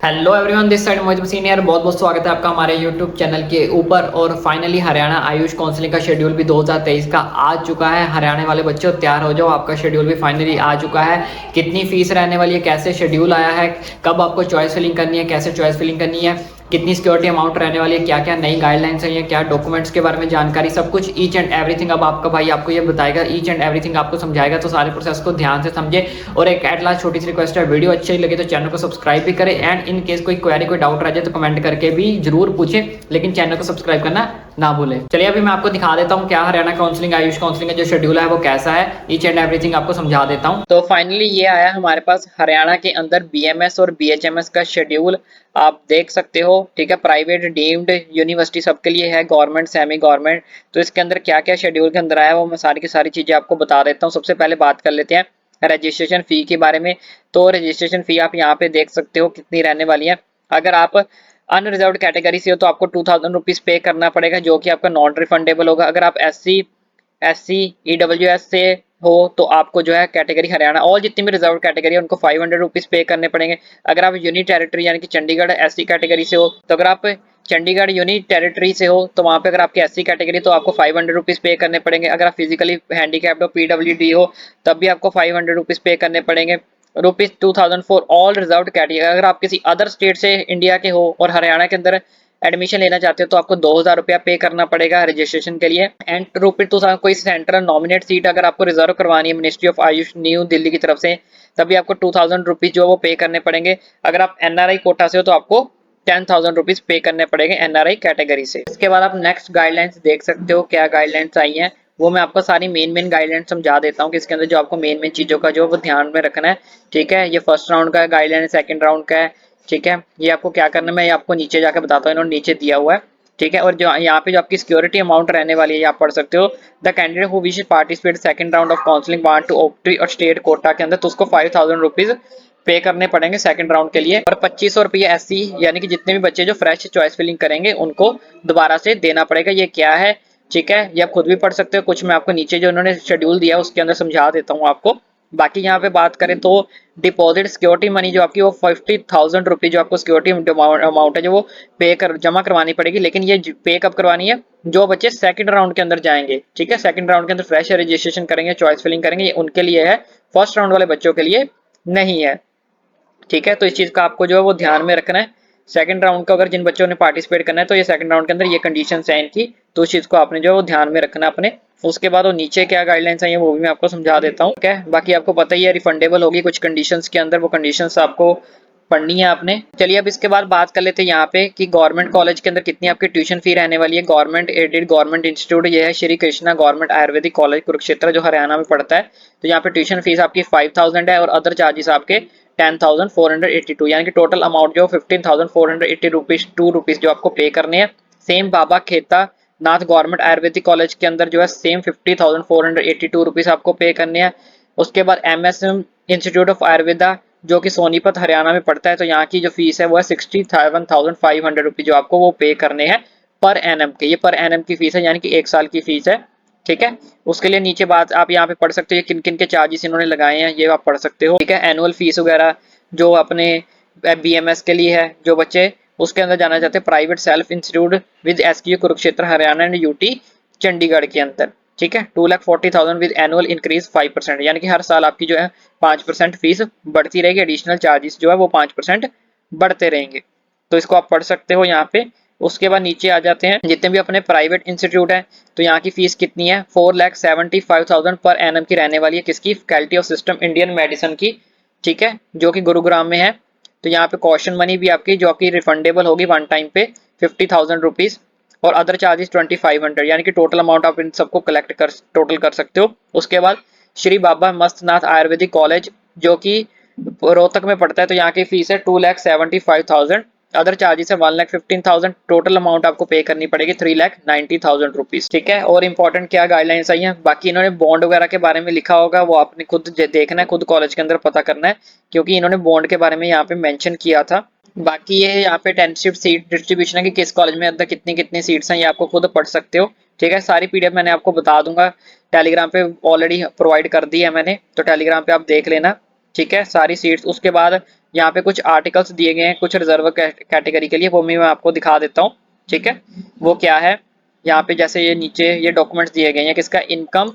Hello everyone, this side Mohit machine यार, बहुत बहुत स्वागत है आपका हमारे यूट्यूब चैनल के ऊपर। और फाइनली हरियाणा आयुष काउंसलिंग का शेड्यूल भी 2023 का आ चुका है। हरियाणा वाले बच्चों तैयार हो जाओ, आपका शेड्यूल भी फाइनली आ चुका है। कितनी फीस रहने वाली है, कैसे शेड्यूल आया है, कब आपको चॉइस फिलिंग करनी है, कैसे चॉइस फिलिंग करनी है, कितनी सिक्योरिटी अमाउंट रहने वाली है, क्या क्या नई गाइडलाइंस है, क्या डॉक्यूमेंट्स के बारे में जानकारी, सब कुछ ईच एंड एवरीथिंग अब आपका भाई आपको ये बताएगा, ईच एंड एवरीथिंग आपको समझाएगा। तो सारे प्रोसेस को ध्यान से समझे। और एक एट लास्ट छोटी सी रिक्वेस्ट है, वीडियो अच्छी लगे तो चैनल को सब्सक्राइब भी करें। एंड इन केस कोई क्वेरी कोई डाउट रह जाए तो कमेंट करके भी जरूर पूछे, लेकिन चैनल को सब्सक्राइब करना ना भूलें। चलिए अभी मैं आपको दिखा देता हूँ क्या हरियाणा काउंसलिंग आयुष काउंसलिंग का जो शेड्यूल है वो कैसा है, ईच एंड एवरीथिंग आपको समझा देता हूँ। तो फाइनली ये आया हमारे पास हरियाणा के अंदर बीएमएस और बीएचएमएस का शेड्यूल, आप देख सकते हो। ठीक है, प्राइवेट डीम्ड यूनिवर्सिटी सबके लिए है, गवर्नमेंट सेमी गवर्नमेंट। तो इसके अंदर क्या क्या शेड्यूल के अंदर आया वो मैं सारी की सारी चीजें आपको बता देता हूँ। सबसे पहले बात कर लेते हैं रजिस्ट्रेशन फी के बारे में। तो रजिस्ट्रेशन फी आप यहाँ पे देख सकते हो कितनी रहने वाली है। अगर आप अनरिजर्व्ड कैटेगरी से हो तो आपको 2000 रुपीज पे करना पड़ेगा, जो कि आपका नॉन रिफंडेबल होगा। अगर आप एस सी ईडब्ल्यूएस से हो तो आपको जो है कैटेगरी हरियाणा और जितनी भी रिजर्व कैटेगरी है उनको 500 रुपीज पे करने पड़ेंगे। अगर आप यूनिट टेरिटरी यानी कि चंडीगढ़ एससी कैटेगरी से हो तो अगर आप चंडीगढ़ यूनिट टेरिटरी से हो तो वहां पे अगर आपकी एससी कैटेगरी तो आपको 500 रुपीज पे करने पड़ेंगे। अगर आप फिजिकली हैंडीकैप्ड हो पीडब्ल्यूडी हो तब भी आपको 500 रुपीज पे करने पड़ेंगे। ₹2000 फॉर ऑल रिजर्व कैटेगरी। अगर आप किसी अदर स्टेट से इंडिया के हो और हरियाणा के अंदर एडमिशन लेना चाहते हो तो आपको 2000 रुपया पे करना पड़ेगा रजिस्ट्रेशन के लिए। एंड ₹2000 कोई सेंट्रल नॉमिनेट सीट अगर आपको रिजर्व करवानी है ministry of Ayush new Delhi की तरफ से तभी आपको 2000 रुपीज जो वो पे करने पड़ेंगे। अगर आप एनआरआई कोटा से हो तो आपको 10,000 रुपीज पे करने पड़ेंगे एनआरआई कैटेगरी से। इसके बाद आप नेक्स्ट गाइडलाइंस देख सकते हो क्या गाइडलाइंस आई हैं, वो मैं आपको सारी मेन गाइडलाइंस समझा देता हूँ कि इसके अंदर जो आपको मेन चीजों का जो वो ध्यान में रखना है। ठीक है, ये फर्स्ट राउंड का गाइडलाइन है, सेकंड राउंड का है। ठीक है, ये आपको क्या करना है मैं आपको नीचे जाकर बताता हूँ, इन्होंने नीचे दिया हुआ है। ठीक है, और जो यहाँ पे जो आपकी सिक्योरिटी अमाउंट रहने वाली है आप पढ़ सकते हो। The candidate who wish participate second round of counselling want to opt और स्टेट कोटा के अंदर तो उसको 5000 रुपीज पे करने पड़ेंगे सेकंड राउंड के लिए। और 2500 रुपये एससी यानी कि जितने भी बच्चे जो फ्रेश चॉइस फिलिंग करेंगे उनको दोबारा से देना पड़ेगा। ये क्या है, ठीक है, ये आप खुद भी पढ़ सकते हो, कुछ मैं आपको नीचे जो उन्होंने शेड्यूल दिया उसके अंदर समझा देता हूँ आपको। बाकी यहाँ पे बात करें तो डिपॉजिट सिक्योरिटी मनी जो आपकी वो 50,000 रुपये जो आपको सिक्योरिटी अमाउंट है जो वो पे कर जमा करवानी पड़ेगी। लेकिन ये पे कब करवानी है, जो बच्चे सेकंड राउंड के अंदर जाएंगे। ठीक है, सेकंड राउंड के अंदर फ्रेश रजिस्ट्रेशन करेंगे चॉइस फिलिंग करेंगे, ये उनके लिए है, फर्स्ट राउंड वाले बच्चों के लिए नहीं है। ठीक है, तो इस चीज का आपको जो है वो ध्यान में रखना है। सेकंड राउंड का अगर जिन बच्चों ने पार्टिसिपेट करना है तो ये सेकंड राउंड के अंदर ये कंडीशंस है इनकी, तो इस चीज को आपने जो है वो ध्यान में रखना अपने। उसके बाद वो नीचे क्या गाइडलाइंस है वो भी मैं आपको समझा देता हूँ। क्या बाकी आपको पता ही है रिफंडेबल होगी कुछ कंडीशंस के अंदर, वो कंडीशंस आपको पढ़नी है आपने। चलिए अब इसके बाद बात कर लेते हैं यहाँ पे कि गवर्नमेंट कॉलेज के अंदर कितनी आपकी ट्यूशन फी रहने वाली है। गवर्नमेंट एडेड गवर्नमेंट इंस्टीट्यूट ये है श्री कृष्णा गवर्नमेंट आयुर्वेदिक कॉलेज कुरुक्षेत्र जो हरियाणा में पड़ता है। तो यहाँ पे ट्यूशन फीस आपकी 5000 है और अदर चार्जेस आपके 10,482 यानी कि टोटल अमाउंट जो 15,480 रुपीज ₹2 जो आपको पे करने हैं। सेम बाबा खेता नाथ गवर्नमेंट आयुर्वेदिक कॉलेज के अंदर जो है सेम 50,482 रुपीज आपको पे करने हैं। उसके बाद एमएसएम इंस्टीट्यूट ऑफ आयुर्वेदा जो कि सोनीपत हरियाणा में पड़ता है तो यहाँ की जो फीस है वो है 67,500 रुपीज जो आपको वो पे करने हैं पर एनएम के। ये पर एनएम की फीस है यानी कि 1 साल की फीस है। ठीक है, उसके लिए नीचे बात आप यहाँ पे पढ़ सकते हो किन किन के चार्जेस इन्होंने लगाए हैं ये आप पढ़ सकते हो। ठीक है, एनुअल फीस वगैरह जो अपने बीएमएस के लिए है, जो बच्चे उसके अंदर जाना चाहते हैं private self institute with SQ Kurukshetra Haryana and UT Chandigarh के अंदर। ठीक है, 2,40,000 विद एनुअल इंक्रीज 5% यानी कि हर साल आपकी जो है 5% फीस बढ़ती रहेगी, एडिशनल चार्जेस जो है वो 5% बढ़ते रहेंगे। तो इसको आप पढ़ सकते हो यहाँ पे। उसके बाद नीचे आ जाते हैं जितने भी अपने प्राइवेट इंस्टीट्यूट है तो यहाँ की फीस कितनी है 4,75,000 पर एनम की रहने वाली है। किसकी, faculty of system Indian medicine की। ठीक है, जो कि गुरुग्राम में है। तो यहाँ पे कॉशन मनी भी आपकी जो आपकी रिफंडेबल होगी वन टाइम पे 50,000 रुपीज और अदर चार्जेस 2500 यानी कि टोटल अमाउंट आप इन सबको कलेक्ट कर टोटल कर सकते हो। उसके बाद श्री बाबा मस्तनाथ आयुर्वेदिक कॉलेज जो कि रोहतक में पड़ता है तो यहाँ की फीस है 2,75,000, अदर चार्जेस है 1,15,000, टोटल अमाउंट आपको पे करनी पड़ेगी 3,90,000 रुपीज। ठीक है, और इंपॉर्टेंट क्या गाइडलाइंस आई हैं, बाकी इन्होंने बॉन्ड वगैरह के बारे में लिखा होगा वो आपने खुद देखना है, खुद कॉलेज के अंदर पता करना है क्योंकि इन्होंने बॉन्ड के बारे में यहाँ पे मेंशन किया था। बाकी ये यहाँ पे टेंटेटिव सीट डिस्ट्रीब्यूशन है कि किस कॉलेज में अंदर कितनी कितनी सीट्स हैं ये आपको खुद पढ़ सकते हो। ठीक है, सारी पीडीएफ मैंने आपको बता दूंगा, टेलीग्राम पे ऑलरेडी प्रोवाइड कर दी है मैंने, तो टेलीग्राम पे आप देख लेना। ठीक है, सारी सीट्स। उसके बाद यहाँ पे कुछ आर्टिकल्स दिए गए हैं कुछ रिजर्व कैटेगरी के लिए, वो भी मैं आपको दिखा देता हूँ। ठीक है, वो क्या है, यहाँ पे जैसे ये नीचे ये डॉक्यूमेंट्स दिए गए हैं किसका, इनकम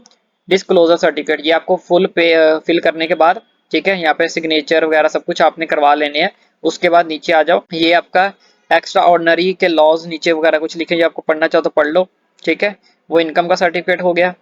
डिस्क्लोजर सर्टिफिकेट। ये आपको फुल पे फिल करने के बाद, ठीक है, यहाँ पे सिग्नेचर वगैरह सब कुछ आपने करवा लेने हैं। उसके बाद नीचे आ जाओ, ये आपका एक्स्ट्रा ऑर्डिनरी के लॉज नीचे वगैरह कुछ लिखे, जो आपको पढ़ना चाहो तो पढ़ लो। ठीक है, वो इनकम का सर्टिफिकेट हो गया।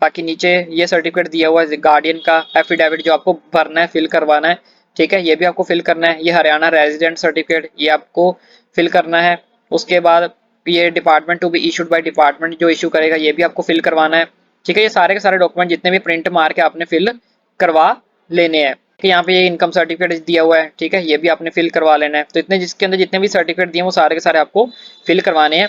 बाकी नीचे ये सर्टिफिकेट दिया हुआ है गार्डियन का एफिडेविट, जो आपको भरना है, फिल करवाना है। ठीक है, ये भी आपको फिल करना है। ये हरियाणा रेजिडेंट सर्टिफिकेट, ये आपको फिल करना है। उसके बाद ये department to be issued by department, जो इशू करेगा, ये भी आपको फिल करवाना है। ठीक है, ये सारे के सारे डॉक्यूमेंट जितने भी प्रिंट मार के आपने फिल करवा लेने हैं। कि यहाँ पे ये इनकम सर्टिफिकेट दिया हुआ है, ठीक है, ये भी आपने फिल करवा लेना है। तो इतने जिसके अंदर जितने भी सर्टिफिकेट दिए वो सारे के सारे आपको फिल करवाने हैं।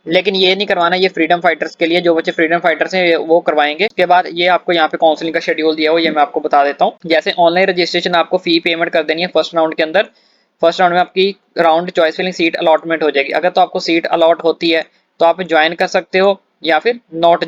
लेकिन ये नहीं करवाना, ये फ्रीडम फाइटर्स के लिए, जो बच्चे फ्रीडम फाइटर्स हैं वो करवाएंगे। उसके बाद ये आपको यहाँ पे काउंसलिंग का शेड्यूल दिया हुआ, ये मैं आपको बता देता हूँ। जैसे ऑनलाइन रजिस्ट्रेशन आपको फी पेमेंट कर देनी है फर्स्ट राउंड के अंदर। फर्स्ट राउंड में आपकी round choice filling seat allotment हो जाएगी। अगर तो आपको सीट अलॉट होती है तो आप ज्वाइन कर सकते हो, या फिर नॉट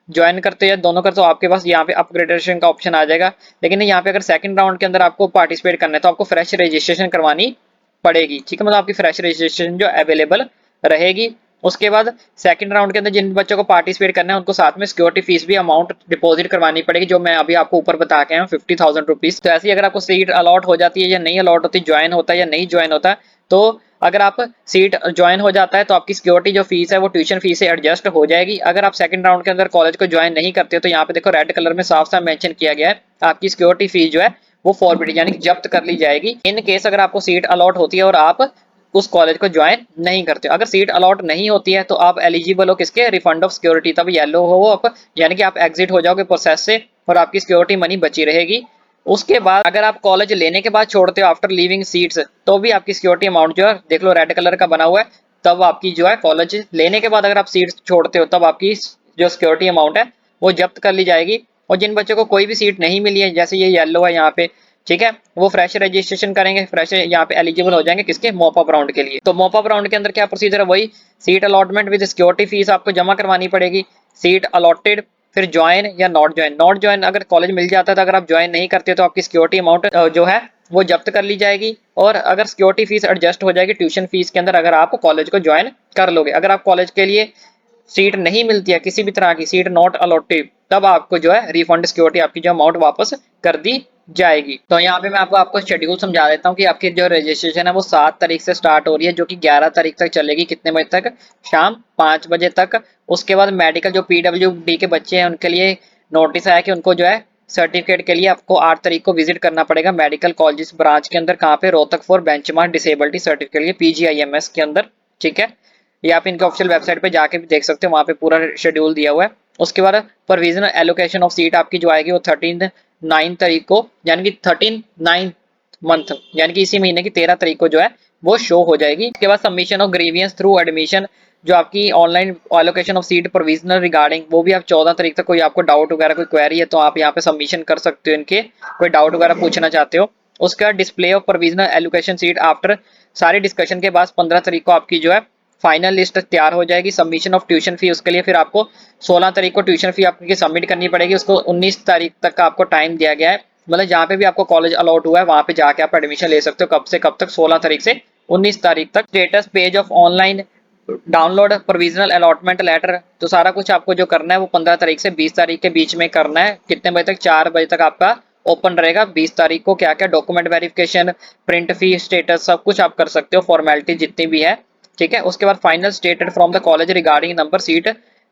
ज्वाइन करते हैं, दोनों करते हो, आपके पास यहाँ पे अपग्रेडेशन का ऑप्शन आ जाएगा। लेकिन यहाँ पे अगर सेकंड राउंड के अंदर आपको पार्टिसिपेट करना है तो आपको फ्रेश रजिस्ट्रेशन करवानी पड़ेगी। ठीक है, मतलब आपकी फ्रेश रजिस्ट्रेशन जो अवेलेबल रहेगी। उसके बाद सेकंड राउंड के अंदर जिन बच्चों को पार्टिसिपेट करना है उनको साथ में सिक्योरिटी फीस भी अमाउंट डिपॉजिट करवानी पड़ेगी, जो मैं अभी आपको ऊपर बता के आया हूँ, 50,000 रुपीज। तो ऐसे ही अगर आपको सीट अलॉट हो जाती है या नहीं अलॉट होती, ज्वाइन होता है या नहीं ज्वाइन होता, तो अगर आप सीट ज्वाइन हो जाता है तो आपकी सिक्योरिटी जो फीस है वो ट्यूशन फीस से एडजस्ट हो जाएगी। अगर आप सेकंड राउंड के अंदर कॉलेज को ज्वाइन नहीं करते हो तो यहाँ पे देखो रेड कलर में साफ साफ मेंशन किया गया है, आपकी सिक्योरिटी फीस जो है वो फॉरबिड यानी कि जब्त कर ली जाएगी। इन केस अगर आपको सीट अलॉट होती है और आप उस कॉलेज को ज्वाइन नहीं करते हो। अगर सीट अलॉट नहीं होती है तो आप एलिजिबल हो किसके, रिफंड ऑफ सिक्योरिटी, तब येलो हो आप, यानी कि आप एग्जिट हो जाओगे प्रोसेस से और आपकी सिक्योरिटी मनी बची रहेगी। उसके बाद अगर आप कॉलेज लेने के बाद छोड़ते हो आफ्टर लीविंग सीट्स, तो भी आपकी सिक्योरिटी अमाउंट जो है देख लो रेड कलर का बना हुआ है, तब आपकी जो है कॉलेज लेने के बाद अगर आप सीट छोड़ते हो तब आपकी जो सिक्योरिटी अमाउंट है वो जब्त कर ली जाएगी। और जिन बच्चों को कोई भी सीट नहीं मिली है, जैसे ये येलो है यहाँ पे, ठीक है, वो फ्रेश रजिस्ट्रेशन करेंगे, फ्रेश यहाँ पे एलिजिबल हो जाएंगे किसके, मॉप अप राउंड के लिए। तो मॉप अप राउंड के अंदर क्या प्रोसीजर है, वही seat allotment with security fees आपको जमा करवानी पड़ेगी, सीट अलॉटेड, फिर ज्वाइन या नॉट ज्वाइन अगर कॉलेज मिल जाता है तो अगर आप ज्वाइन नहीं करते तो आपकी सिक्योरिटी अमाउंट जो है वो जब्त कर ली जाएगी। और अगर सिक्योरिटी फीस एडजस्ट हो जाएगी ट्यूशन फीस के अंदर, अगर आप कॉलेज को ज्वाइन कर लोगे। अगर आप कॉलेज के लिए सीट नहीं मिलती है, किसी भी तरह की सीट नॉट अलॉटेड, तब आपको जो है रिफंड सिक्योरिटी आपकी जो अमाउंट वापस कर दी जाएगी। तो यहाँ पे मैं आपको शेड्यूल समझा देता हूँ कि आपकी जो रजिस्ट्रेशन है वो 7 तारीख से स्टार्ट हो रही है, जो कि 11 तारीख तक चलेगी। कितने बजे तक, शाम 5 बजे तक। उसके बाद मेडिकल जो PWD के बच्चे हैं उनके लिए नोटिस आया कि उनको जो है सर्टिफिकेट के लिए आपको 8 तारीख को विजिट करना पड़ेगा मेडिकल कॉलेज ब्रांच के अंदर, कहाँ पे, Rohtak for benchmark disability certificate के लिए PGIMS के अंदर। ठीक है, ये आप इनके ऑफिशियल वेबसाइट पे जाके भी देख सकते हो, वहाँ पे पूरा शेड्यूल दिया हुआ है। उसके बाद प्रोविजनल एलोकेशन ऑफ सीट आपकी जो आएगी वो 13/9 तारीख को, यानी कि 13/9 मंथ, यानी कि इसी महीने की 13 तारीख को जो है वो शो हो जाएगी। उसके बाद submission of grievance through admission, जो आपकी online allocation of seat provisional regarding, वो भी आप 14 तारीख तक, कोई आपको डाउट वगैरह कोई क्वेरी है तो आप यहाँ पे सबमिशन कर सकते हो, इनके कोई डाउट वगैरह पूछना चाहते हो। उसके बाद display of provisional allocation seat after सारी डिस्कशन के बाद 15 तारीख को आपकी जो है फाइनल लिस्ट तैयार हो जाएगी। सबमिशन ऑफ ट्यूशन फी, उसके लिए फिर आपको 16 तारीख को ट्यूशन फी आपकी सबमिट करनी पड़ेगी, उसको 19 तारीख तक का आपको टाइम दिया गया है। मतलब जहाँ पे भी आपको कॉलेज अलॉट हुआ है वहाँ पे जाके आप एडमिशन ले सकते हो, कब से कब तक, 16 तारीख से 19 तारीख तक। Status page of online download provisional allotment letter, तो सारा कुछ आपको जो करना है वो 15 तारीख से 20 तारीख के बीच में करना है। कितने बजे तक, 4 बजे तक आपका ओपन रहेगा। 20 तारीख को क्या क्या डॉक्यूमेंट वेरिफिकेशन, प्रिंट फी, स्टेटस, सब कुछ आप कर सकते हो, फॉर्मेलिटी जितनी भी है। ठीक है, उसके बाद final stated from the college regarding number seat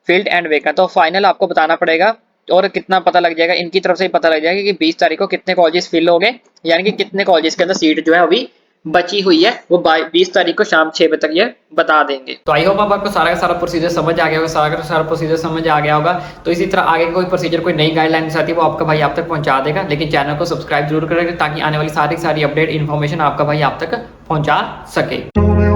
field and vacant, तो फाइनल आपको बताना पड़ेगा और कितना पता लग जाएगा, इनकी तरफ से ही पता लग जाएगा कि 20 तारीख को कितने कॉलेज फिल हो गए, यानी कि कितने कॉलेज के अंदर सीट जो है अभी बची हुई है, वो 20 तारीख को शाम 6 बजे तक ये बता देंगे। तो आई होप आपको सारा का सारा प्रोसीजर समझ आ गया होगा, सारा का सारा प्रोसीजर समझ आ गया होगा। तो इसी तरह आगे कोई प्रोसीजर, कोई नई गाइडलाइंस आती है वो आपका भाई आप तक पहुंचा देगा, लेकिन चैनल को सब्सक्राइब जरूर करेगा ताकि आने वाली सारी अपडेट इन्फॉर्मेशन आपका भाई आप तक पहुंचा सके।